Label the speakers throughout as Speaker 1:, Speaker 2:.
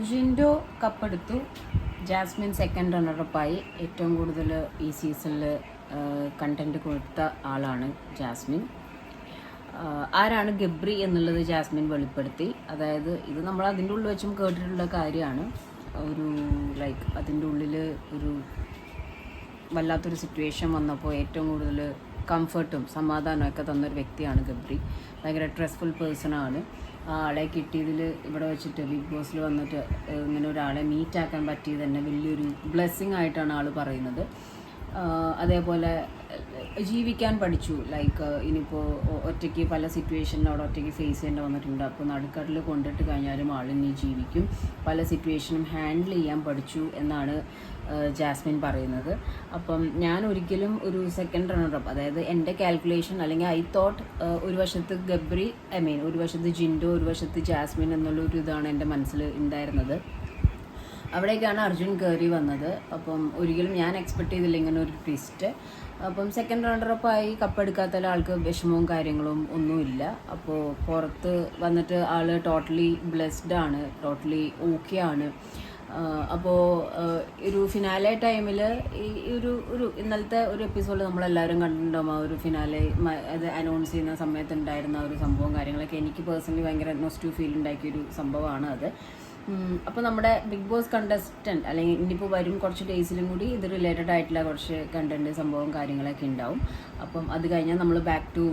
Speaker 1: ജിൻഡോ കപ്പെടുത്തു, Jasmine second റണ്ണറപ്പായി. ഏറ്റവും കൂടുതൽ ഈ സീസണിൽ കണ്ടൻറ്റ് കൊടുത്ത ആളാണ് ജാസ്മിൻ. ആരാണ് ഗബ്രി എന്നുള്ളത് ജാസ്മിൻ വെളിപ്പെടുത്തി. അതായത് ഇത് നമ്മൾ അതിൻ്റെ ഉള്ളിൽ വെച്ചും കേട്ടിട്ടുള്ള കാര്യമാണ്. ഒരു അതിൻ്റെ ഉള്ളിൽ ഒരു വല്ലാത്തൊരു സിറ്റുവേഷൻ വന്നപ്പോൾ ഏറ്റവും കൂടുതൽ കംഫർട്ടും സമാധാനമൊക്കെ തന്നൊരു വ്യക്തിയാണ് ഗബ്രി. ഭയങ്കര സ്ട്രെസ്ഫുൾ പേഴ്സണാണ്. ആ ആളെ കിട്ടിയതിൽ ഇവിടെ വെച്ചിട്ട് ബിഗ് ബോസിൽ വന്നിട്ട് ഇങ്ങനെ ഒരാളെ മീറ്റാക്കാൻ പറ്റിയത് തന്നെ വലിയൊരു ബ്ലെസ്സിങ് ആയിട്ടാണ് ആൾ പറയുന്നത്. അതേപോലെ ജീവിക്കാൻ പഠിച്ചു. ഇനിയിപ്പോൾ ഒറ്റയ്ക്ക് പല സിറ്റുവേഷനിലും അവിടെ ഒറ്റയ്ക്ക് ഫേസ് ചെയ്യേണ്ടി വന്നിട്ടുണ്ട്. അപ്പോൾ നടുക്കടൽ കൊണ്ടിട്ട് കഴിഞ്ഞാലും ആളിനി ജീവിക്കും. പല സിറ്റുവേഷനും ഹാൻഡിൽ ചെയ്യാൻ പഠിച്ചു എന്നാണ് ജാസ്മിൻ പറയുന്നത്. അപ്പം ഞാൻ ഒരിക്കലും ഒരു സെക്കൻഡ് റണ്ണറപ്പ്, അതായത് എൻ്റെ കാൽക്കുലേഷൻ അല്ലെങ്കിൽ ഐ തോട്ട് ഒരു വശത്ത് ഗബ്രി, ഒരു വശത്ത് ജിൻഡോ, ഒരു വശത്ത് ജാസ്മിൻ എന്നുള്ളൊരു ഇതാണ് എൻ്റെ മനസ്സിൽ ഉണ്ടായിരുന്നത്. അവിടേക്കാണ് അർജുൻ കയറി വന്നത്. അപ്പം ഒരിക്കലും ഞാൻ എക്സ്പെക്ട് ചെയ്തില്ല ഇങ്ങനെ ഒരു ട്വിസ്റ്റ്. അപ്പം സെക്കൻഡ് റണ്ണറപ്പായി കപ്പെടുക്കാത്ത ആൾക്ക് വിഷമവും കാര്യങ്ങളും ഒന്നുമില്ല. അപ്പോൾ പുറത്ത് വന്നിട്ട് ആൾ ടോട്ടലി ബ്ലെസ്ഡ് ആണ്, ടോട്ടലി ഓക്കെ ആണ്. അപ്പോൾ ഒരു ഫിനാലെ ടൈമിൽ ഈ ഒരു ഇന്നലത്തെ ഒരു എപ്പിസോഡ് നമ്മളെല്ലാവരും കണ്ടിട്ടുണ്ടാകും. ആ ഒരു ഫിനാലെ അത് അനൗൺസ് ചെയ്യുന്ന സമയത്ത് ഉണ്ടായിരുന്ന ഒരു സംഭവം കാര്യങ്ങളൊക്കെ എനിക്ക് പേഴ്സണലി ഭയങ്കര നൊസ്റ്റു ഫീൽ ഉണ്ടാക്കിയൊരു സംഭവമാണ് അത്. അപ്പോൾ നമ്മുടെ ബിഗ് ബോസ് കണ്ടസ്റ്റൻറ്റ് അല്ലെങ്കിൽ ഇനിയിപ്പോൾ വരും കുറച്ച് ഡേയ്സിലും കൂടി ഇത് റിലേറ്റഡ് ആയിട്ടുള്ള കുറച്ച് കണ്ടൻറ്റ് സംഭവം കാര്യങ്ങളൊക്കെ ഉണ്ടാവും. അപ്പം അത് കഴിഞ്ഞാൽ നമ്മൾ ബാക്ക് ടു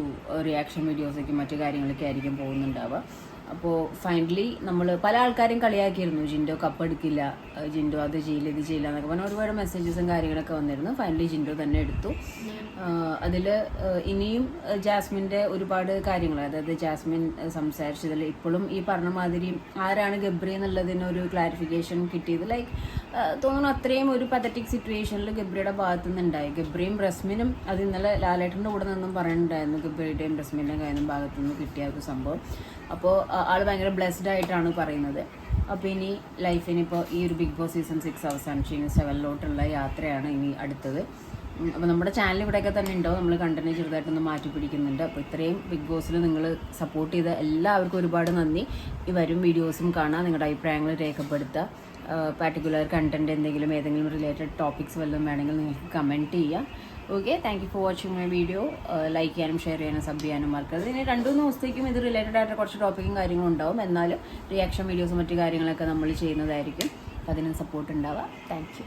Speaker 1: റിയാക്ഷൻ വീഡിയോസൊക്കെ മറ്റു കാര്യങ്ങളൊക്കെ ആയിരിക്കും പോകുന്നുണ്ടാവുക. അപ്പോൾ ഫൈനലി നമ്മൾ പല ആൾക്കാരും കളിയാക്കിയിരുന്നു, ജിൻഡോ കപ്പെടുക്കില്ല, ജിൻഡോ അത് ചെയ്യില്ല ഇത് ചെയ്യില്ല എന്നൊക്കെ പറഞ്ഞാൽ ഒരുപാട് മെസ്സേജസും കാര്യങ്ങളൊക്കെ വന്നിരുന്നു. ഫൈനലി ജിൻഡോ തന്നെ എടുത്തു. അതിൽ ഇനിയും ജാസ്മിൻ്റെ ഒരുപാട് കാര്യങ്ങൾ, അതായത് ജാസ്മിൻ സംസാരിച്ചതിൽ ഇപ്പോഴും ഈ പറഞ്ഞ മാതിരി ആരാണ് ഗബ്രി എന്നുള്ളതിനൊരു ക്ലാരിഫിക്കേഷൻ കിട്ടിയത്. തോന്നുന്നു അത്രയും ഒരു പതറ്റിക് സിറ്റുവേഷനിൽ ഗബ്രിയുടെ ഭാഗത്തു നിന്നുണ്ടായി. ഗബ്രിയും റസ്മിനും അത് ഇന്നലെ ലാലേട്ടൻ്റെ കൂടെ നിന്നും പറയുന്നുണ്ടായിരുന്നു, ഗബ്രിയുടെയും റസ്മിൻ്റെയും കാര്യം ഭാഗത്തു നിന്ന് കിട്ടിയ ഒരു സംഭവം. അപ്പോൾ ആൾ ഭയങ്കര ബ്ലെസ്ഡ് ആയിട്ടാണ് പറയുന്നത്. അപ്പോൾ ഇനി ലൈഫിനിപ്പോൾ ഈ ഒരു ബിഗ് ബോസ് സീസൺ 6 അവസാനിച്ച് ഇനി 7 യാത്രയാണ് ഇനി അടുത്തത്. അപ്പോൾ നമ്മുടെ ചാനൽ ഇവിടെയൊക്കെ തന്നെ ഉണ്ടാവും. നമ്മൾ കണ്ടന്റ് ചെറുതായിട്ടൊന്ന് മാറ്റി പിടിക്കുന്നുണ്ട്. അപ്പോൾ ഇത്രയും ബിഗ് ബോസിൽ നിങ്ങൾ സപ്പോർട്ട് ചെയ്ത എല്ലാവർക്കും ഒരുപാട് നന്ദി. ഈ വരും വീഡിയോസും കാണാം, നിങ്ങളുടെ അഭിപ്രായങ്ങൾ രേഖപ്പെടുത്തുക. പാർട്ടിക്കുലർ കണ്ടന്റ് ഏതെങ്കിലും റിലേറ്റഡ് ടോപ്പിക്സ് വല്ലതും വേണമെങ്കിൽ നിങ്ങൾക്ക് കമൻറ്റ് ചെയ്യാം. Okay, thank you for watching my video. Like ചെയ്യാനും ഷെയർ ചെയ്യാനും സബ് ചെയ്യാനും മറക്കരുത്. ഇനി 2-3 ദിവസത്തേക്കും ഇത് റിലേറ്റഡ് ആയിട്ട് കുറച്ച് ടോപ്പിക്കും കാര്യങ്ങളും ഉണ്ടാവും. എന്നാലും റിയാക്ഷൻ വീഡിയോസും മറ്റു കാര്യങ്ങളൊക്കെ നമ്മൾ ചെയ്യുന്നതായിരിക്കും. അപ്പോൾ അതിന് സപ്പോർട്ട് ഉണ്ടാവുക. Thank you.